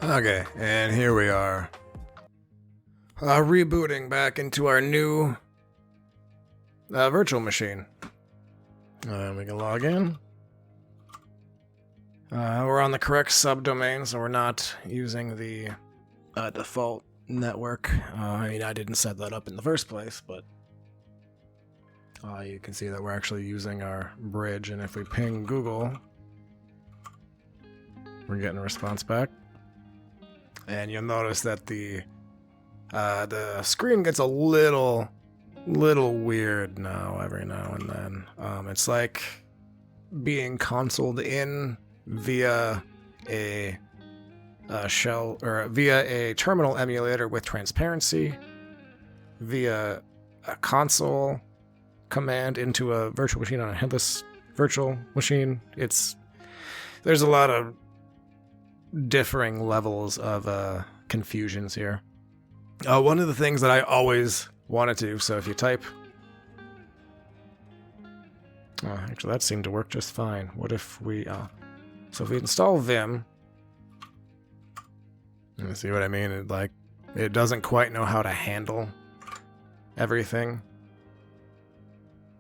Okay, and here we are. Rebooting back into our new virtual machine. We can log in. We're on the correct subdomain, so we're not using the default network. I mean, I didn't set that up in the first place, but you can see that we're actually using our bridge, and if we ping Google, we're getting a response back. And you'll notice that the screen gets a little weird now, every now and then. It's like being consoled in via a shell, or via a terminal emulator with transparency, via a console command into a virtual machine on a headless virtual machine. There's a lot of differing levels of confusions here. One of the things that I always wanted to do, so if you type... actually, that seemed to work just fine. What if we... so if we install Vim... You see what I mean? It doesn't quite know how to handle everything.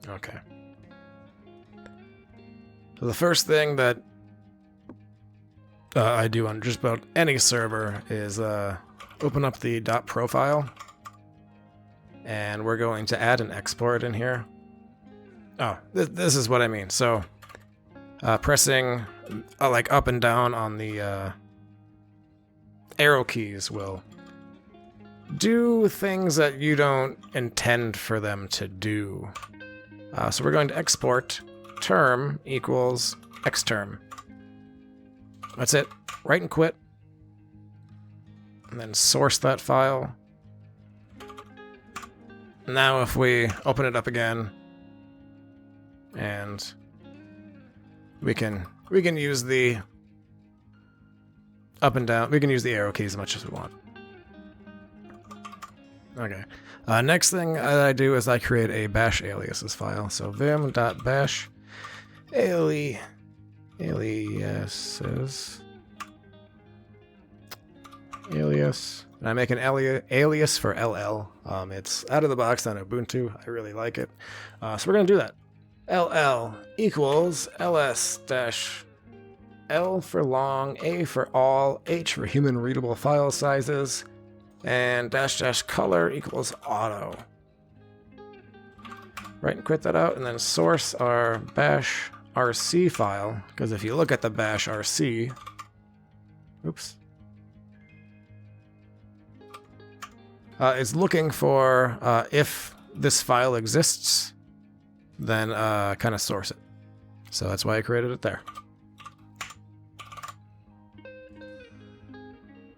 Okay. So the first thing that I do on just about any server is open up the .profile, and we're going to add an export in here. Oh, this is what I mean. So pressing like up and down on the arrow keys will do things that you don't intend for them to do. So we're going to export term equals xterm. That's it. Write and quit. And then source that file. Now if we open it up again, and we can use the up and down, we can use the arrow keys as much as we want. Okay. Next thing I do is I create a bash aliases file. So vim.bash aliases. Alias. And I make an alias for LL. It's out of the box on Ubuntu. I really like it. So we're going to do that. LL equals ls-l for long, a for all, h for human readable file sizes, and --color equals auto. Right, and quit that out, and then source our bash rc file, because if you look at the bash rc, oops, it's looking for if this file exists, then kind of source it. So that's why I created it there.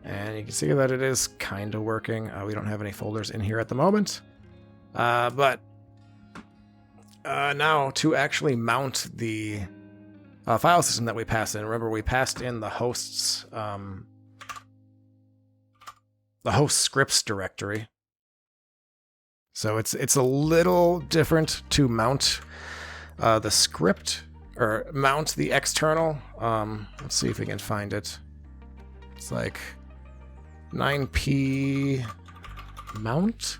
And you can see that it is kind of working. We don't have any folders in here at the moment. But now to actually mount the file system that we passed in. Remember, we passed in the host scripts directory. So it's a little different to mount the script, or mount the external. Let's see if we can find it. It's like 9p mount.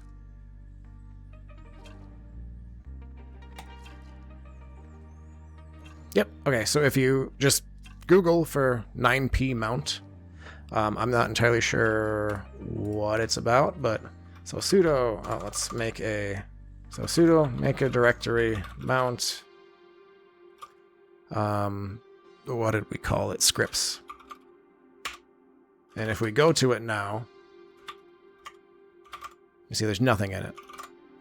Yep. Okay, so if you just Google for 9p mount, I'm not entirely sure what it's about, but so sudo, let's make a, so sudo make a directory mount, what did we call it? Scripts. And if we go to it now, you see there's nothing in it.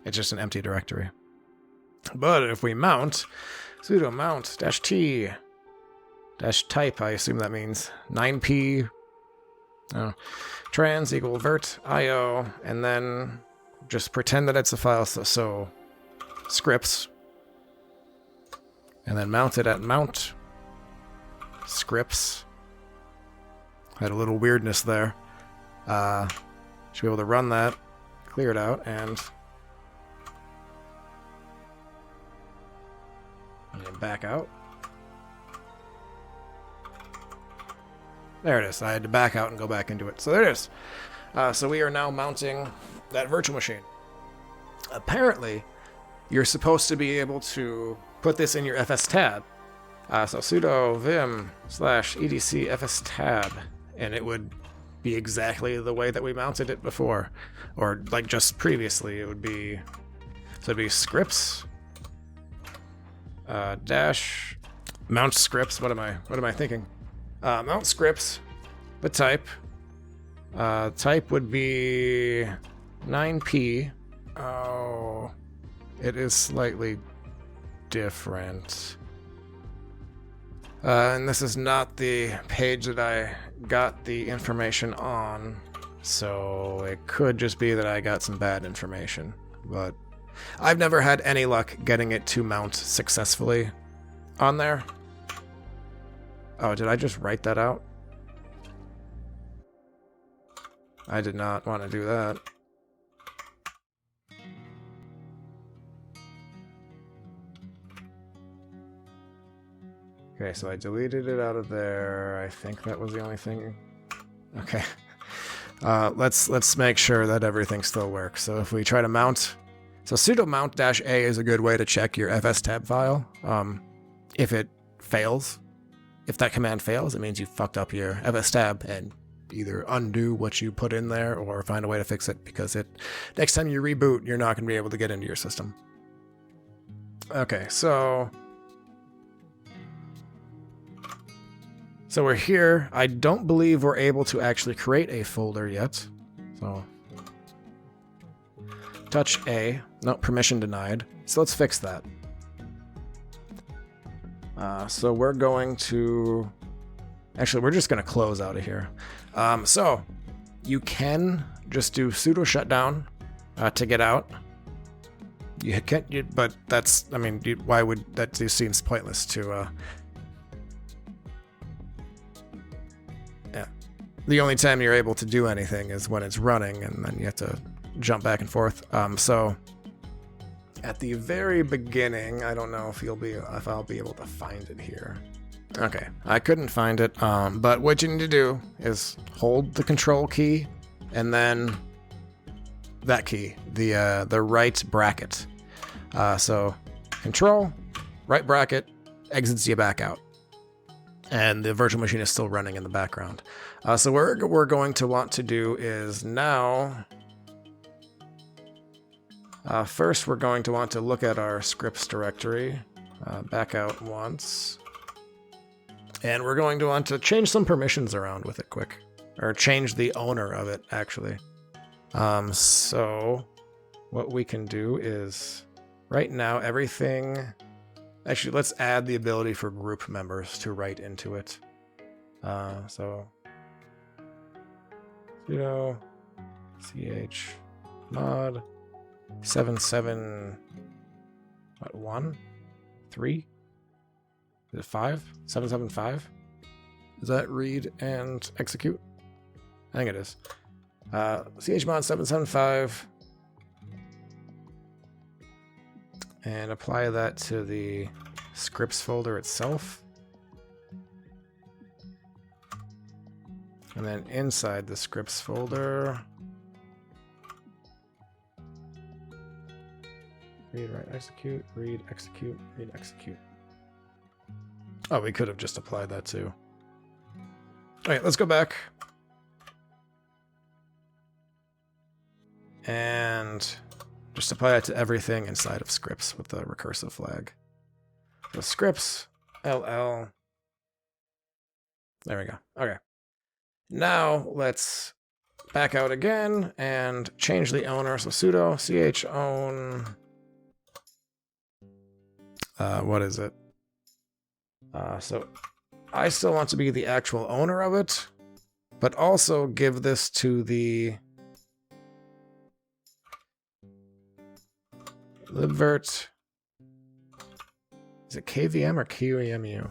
It's just an empty directory. But if we mount, sudo mount -t -type, I assume that means 9p trans equal virt-io, and then just pretend that it's a file, so scripts, and then mount it at mount scripts. Had a little weirdness there. Should be able to run that, clear it out, and then back out. There it is. I had to back out and go back into it. So there it is. So we are now mounting that virtual machine. Apparently, you're supposed to be able to put this in your fs tab. So sudo vim /edc fs tab, and it would be exactly the way that we mounted it before, or like just previously. It would be, so it'd be scripts dash mount scripts. What am I thinking? Mount scripts, the type would be 9p. Oh, it is slightly different. And this is not the page that I got the information on, so it could just be that I got some bad information. But I've never had any luck getting it to mount successfully on there. Oh, did I just write that out? I did not want to do that. Okay, so I deleted it out of there. I think that was the only thing. Okay. Let's make sure that everything still works. So if we try to mount, so sudo mount-a is a good way to check your fs tab file. If it fails, if that command fails, it means you fucked up your fs tab, and either undo what you put in there or find a way to fix it, because next time you reboot, you're not going to be able to get into your system. Okay, so we're here. I don't believe we're able to actually create a folder yet. So touch A. No, permission denied. So let's fix that. So we're going to... Actually, we're just going to close out of here. So you can just do sudo shutdown to get out. You can't, but that's... I mean, why would... That just seems pointless to... The only time you're able to do anything is when it's running, and then you have to jump back and forth. So at the very beginning, I don't know if I'll be able to find it here. Okay, I couldn't find it. But what you need to do is hold the control key and then that key, the right bracket. So control, right bracket, exits you back out. And the virtual machine is still running in the background. So what we're going to want to do is now... first, we're going to want to look at our scripts directory. Back out once. And we're going to want to change some permissions around with it quick. Or change the owner of it, actually. So what we can do is... Right now, everything... Actually, let's add the ability for group members to write into it. So sudo ch mod 771 is it 5 775? Is that read and execute? I think it is. Chmod 775. And apply that to the scripts folder itself. And then inside the scripts folder, read, write, execute, read, execute, read, execute. Oh, we could have just applied that too. All right, let's go back. And just apply that to everything inside of scripts with the recursive flag. So scripts, LL. There we go. Okay. Now let's back out again and change the owner. So sudo chown. What is it? So I still want to be the actual owner of it, but also give this to the libvirt. Is it KVM or QEMU?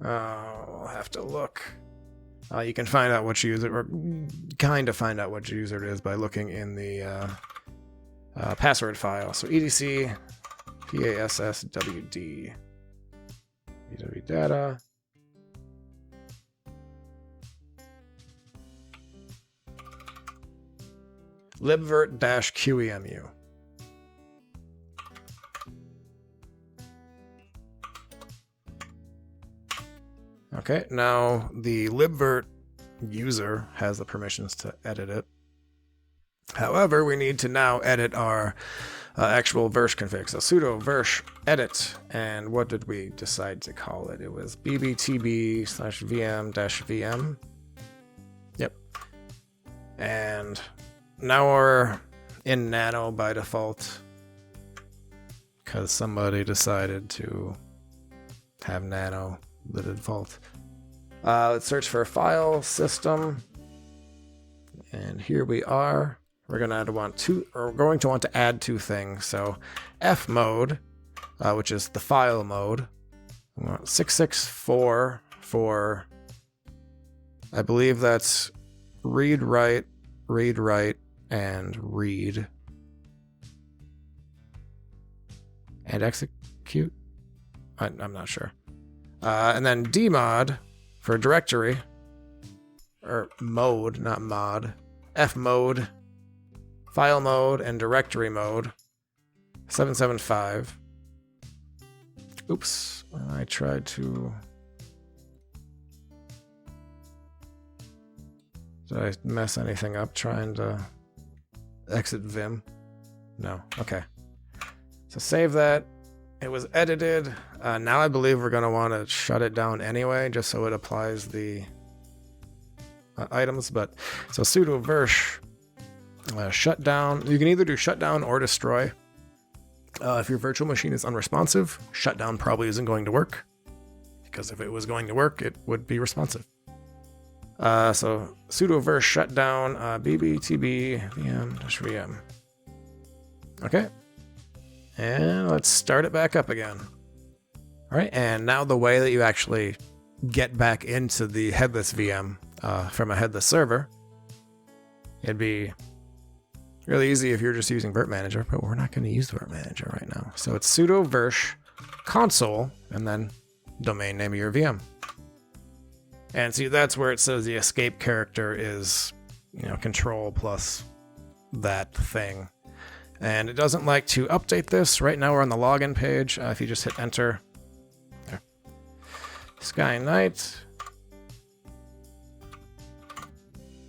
I'll have to look. You can find out which user, or kind of find out which user it is by looking in the password file. So edc passwd. ww data. libvirt-QEMU. Okay, now the libvirt user has the permissions to edit it. However, we need to now edit our actual virsh config. So sudo virsh edit, and what did we decide to call it? It was bbtb/vm-vm. Yep. And now we're in nano by default because somebody decided to have nano the default. Let's search for file system, and here we are. We're going to want to add two things. So F mode, which is the file mode. We want 664 for, I believe that's read write, and read. And execute? I'm not sure. And then dmod for directory, or mode, not mod. F mode, file mode, and directory mode. 775. Oops, I tried to... Did I mess anything up trying to exit Vim? No, okay. So save that. It was edited. Now I believe we're going to want to shut it down anyway, just so it applies the items. But so sudo virsh shutdown. You can either do shutdown or destroy. If your virtual machine is unresponsive, shutdown probably isn't going to work, because if it was going to work, it would be responsive. So sudo virsh shutdown bbtb vm-vm. Okay. And let's start it back up again. All right, and now the way that you actually get back into the headless VM from a headless server, it'd be really easy if you're just using Virt Manager, but we're not going to use Virt Manager right now. So it's sudo virsh console and then domain name of your VM. And see, that's where it says the escape character is, control plus that thing. And it doesn't like to update this. Right now we're on the login page. If you just hit enter. There. Sky Knight.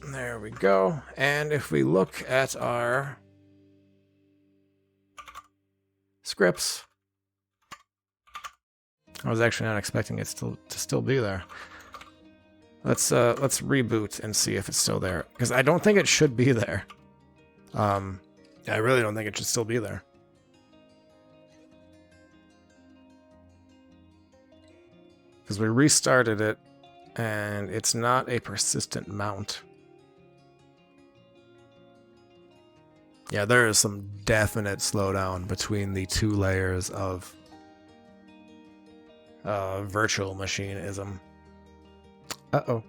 There we go. And if we look at our scripts, I was actually not expecting it to still be there. Let's reboot and see if it's still there, because I don't think it should be there. I really don't think it should still be there. Because we restarted it, and it's not a persistent mount. Yeah, there is some definite slowdown between the two layers of virtual machineism. Uh-oh.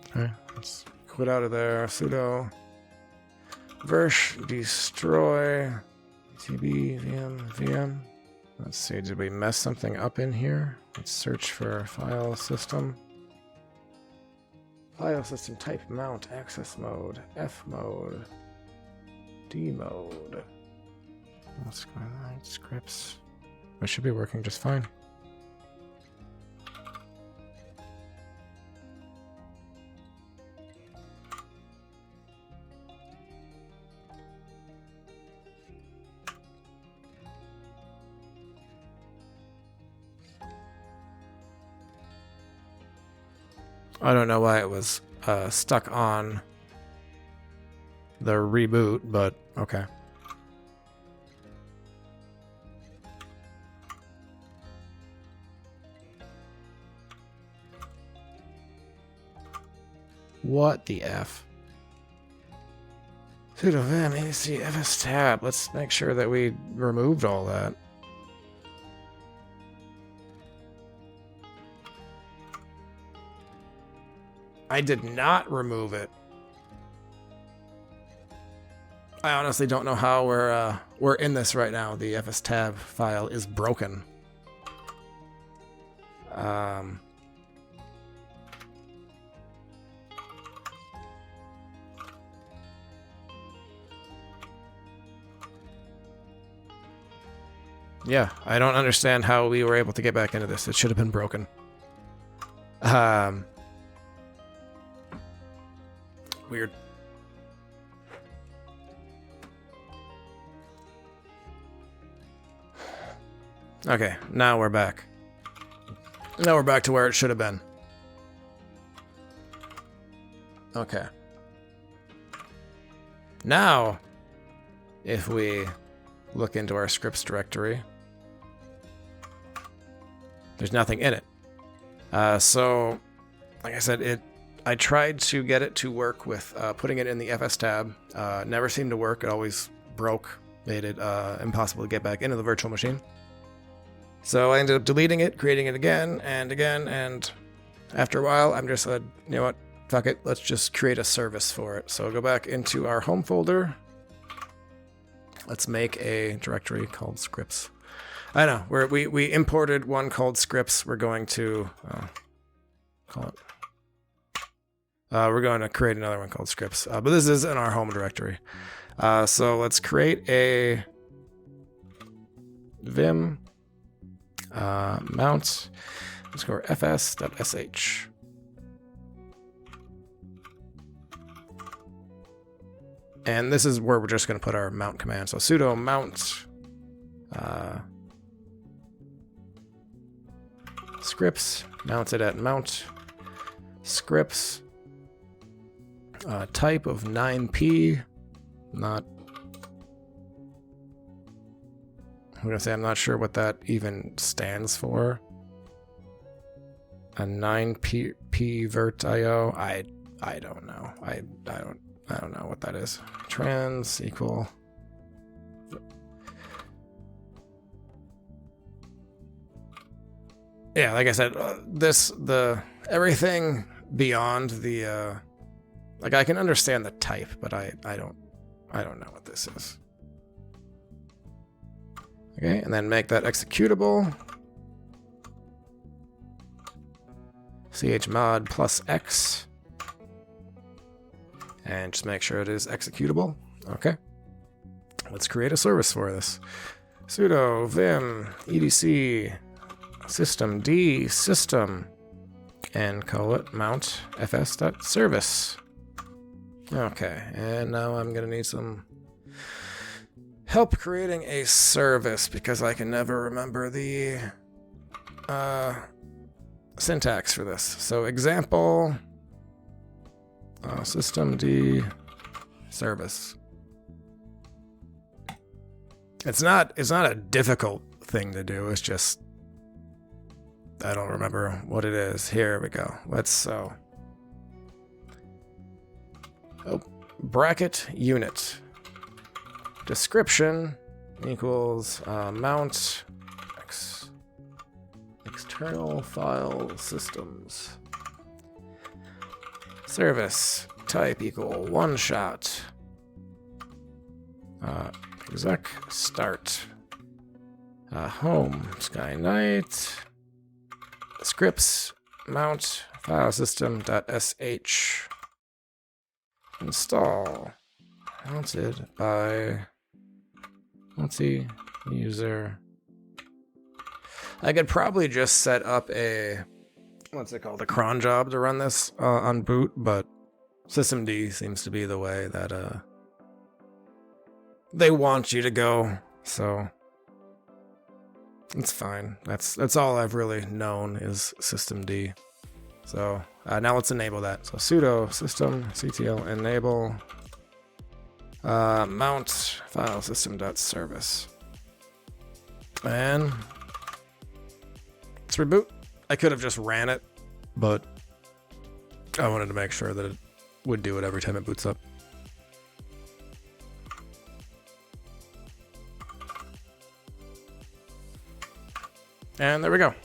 Okay, let's quit out of there. Sudo virsh destroy tb vm. Let's see, did we mess something up in here? Let's search for file system. File system type mount access mode F mode D mode. Let's go on scripts. It should be working just fine. I don't know why it was stuck on the reboot, but okay. What the F? Sudo vim ac fs tab. Let's make sure that we removed all that. I did not remove it. I honestly don't know how we're in this right now. The fs tab file is broken. Yeah, I don't understand how we were able to get back into this. It should have been broken. Weird. Okay, now we're back. Now we're back to where it should have been. Okay. Now, if we look into our scripts directory, there's nothing in it. So, like I said, I tried to get it to work with putting it in the FS tab. Never seemed to work. It always broke, made it impossible to get back into the virtual machine. So I ended up deleting it, creating it again, and after a while, I'm just said, you know what, fuck it, let's just create a service for it. So go back into our home folder. Let's make a directory called scripts. I know, we imported one called scripts. We're going to call it. We're going to create another one called scripts, but this is in our home directory. So let's create a vim mount. Let's go fs.sh. And this is where we're just going to put our mount command. So sudo mount scripts, mounted at mount scripts, type of 9p, not, I'm going to say I'm not sure what that even stands for. A 9p virt.io, I don't know. I don't know what that is. Trans equal. Yeah, like I said, everything beyond the, like I can understand the type, but I don't know what this is. Okay, and then make that executable. chmod plus x. And just make sure it is executable. Okay. Let's create a service for this. Sudo vim edc systemd system and call it mount fs.service. Okay, and now I'm gonna need some help creating a service because I can never remember the syntax for this. So example systemd service. It's not a difficult thing to do. It's just I don't remember what it is. Here we go. Bracket unit description equals mount external file systems service type equal one shot exec start home Skynight scripts mount file system.sh install mounted by multi-user. I could probably just set up a a cron job to run this on boot, but systemd seems to be the way that they want you to go, so it's fine. That's all I've really known is systemd. So now let's enable that. So sudo systemctl enable mount file system.service. And let's reboot. I could have just ran it, but I wanted to make sure that it would do it every time it boots up. And there we go.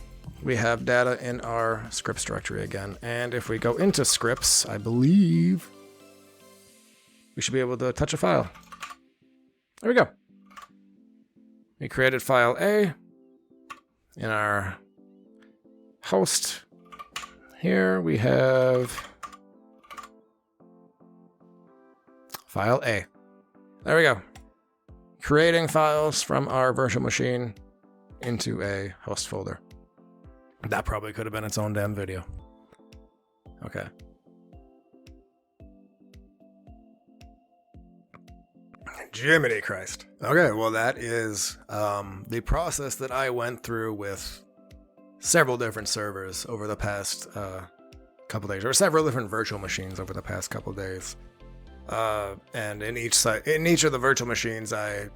We have data in our scripts directory again. And if we go into scripts, I believe we should be able to touch a file. There we go. We created file A in our host. Here we have file A. There we go. Creating files from our virtual machine into a host folder. That probably could have been its own damn video. Okay. Jiminy Christ. Okay, well that is the process that I went through with several different servers over the past couple days, or several different virtual machines over the past couple days. And in each of the virtual machines, I,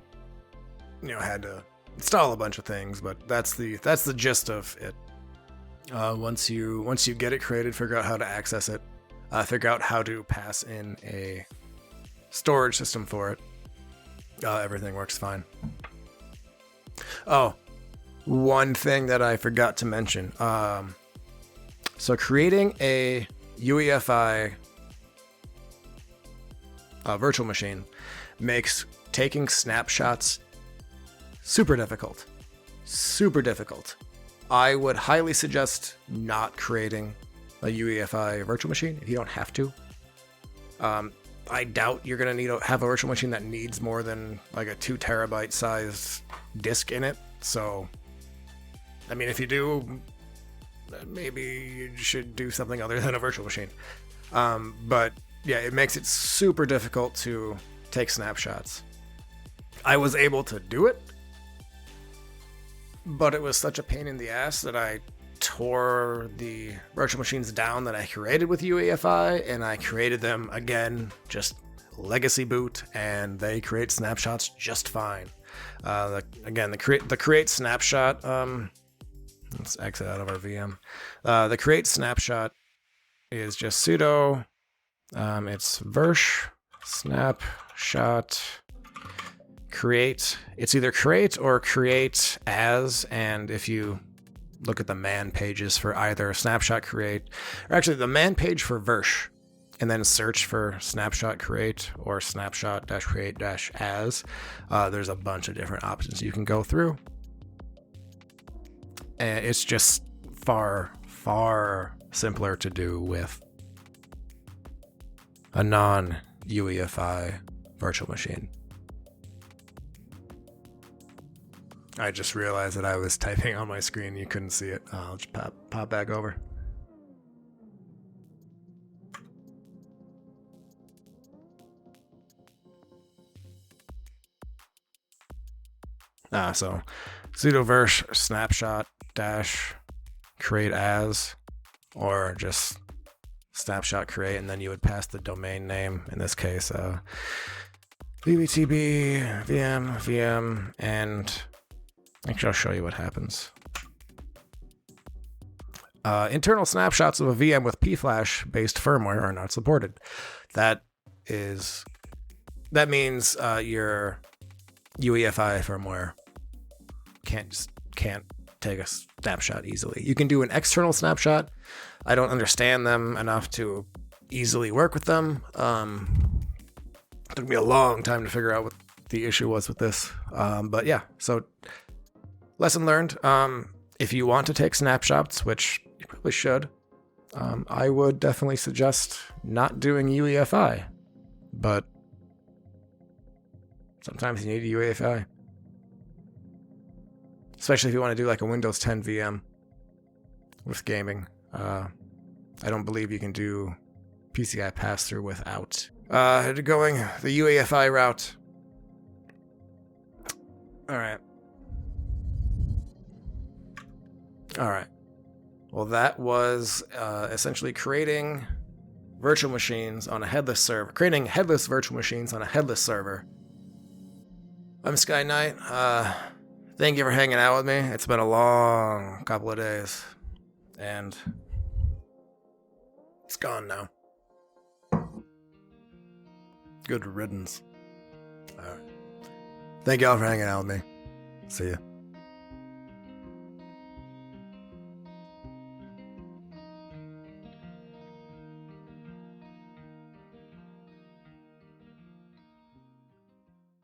had to install a bunch of things, but that's the gist of it. Once you get it created, figure out how to access it, figure out how to pass in a storage system for it. Everything works fine. Oh, one thing that I forgot to mention. So creating a UEFI virtual machine makes taking snapshots super difficult. Super difficult. I would highly suggest not creating a UEFI virtual machine if you don't have to. I doubt you're going to have a virtual machine that needs more than like a 2 terabyte size disk in it. So, I mean, if you do, maybe you should do something other than a virtual machine. But yeah, it makes it super difficult to take snapshots. I was able to do it, but it was such a pain in the ass that I tore the virtual machines down that I created with UEFI, and I created them again, just legacy boot, and they create snapshots just fine. The create snapshot, let's exit out of our VM. The create snapshot is just sudo, it's virsh snapshot create. It's either create or create as, and if you look at the man pages for either snapshot create, or actually the man page for virsh, and then search for snapshot create or snapshot create as, there's a bunch of different options you can go through. And it's just far, far simpler to do with a non-UEFI virtual machine. I just realized that I was typing on my screen. You couldn't see it. I'll just pop back over. So sudo virsh snapshot create as, or just snapshot create, and then you would pass the domain name, in this case bbtb VM, and actually I'll show you what happens. Internal snapshots of a VM with pflash based firmware are not supported. That means your UEFI firmware can't take a snapshot easily. You can do an external snapshot. I don't understand them enough to easily work with them. It took me a long time to figure out what the issue was with this. But yeah, so lesson learned. If you want to take snapshots, which you probably should, I would definitely suggest not doing UEFI. But sometimes you need a UEFI. Especially if you want to do like a Windows 10 VM with gaming. I don't believe you can do PCI pass-through without going the UEFI route. All right. Well, that was essentially creating virtual machines on a headless server. Creating headless virtual machines on a headless server. I'm Sky Knight. Thank you for hanging out with me. It's been a long couple of days. And it's gone now. Good riddance. All right. Thank y'all for hanging out with me. See ya.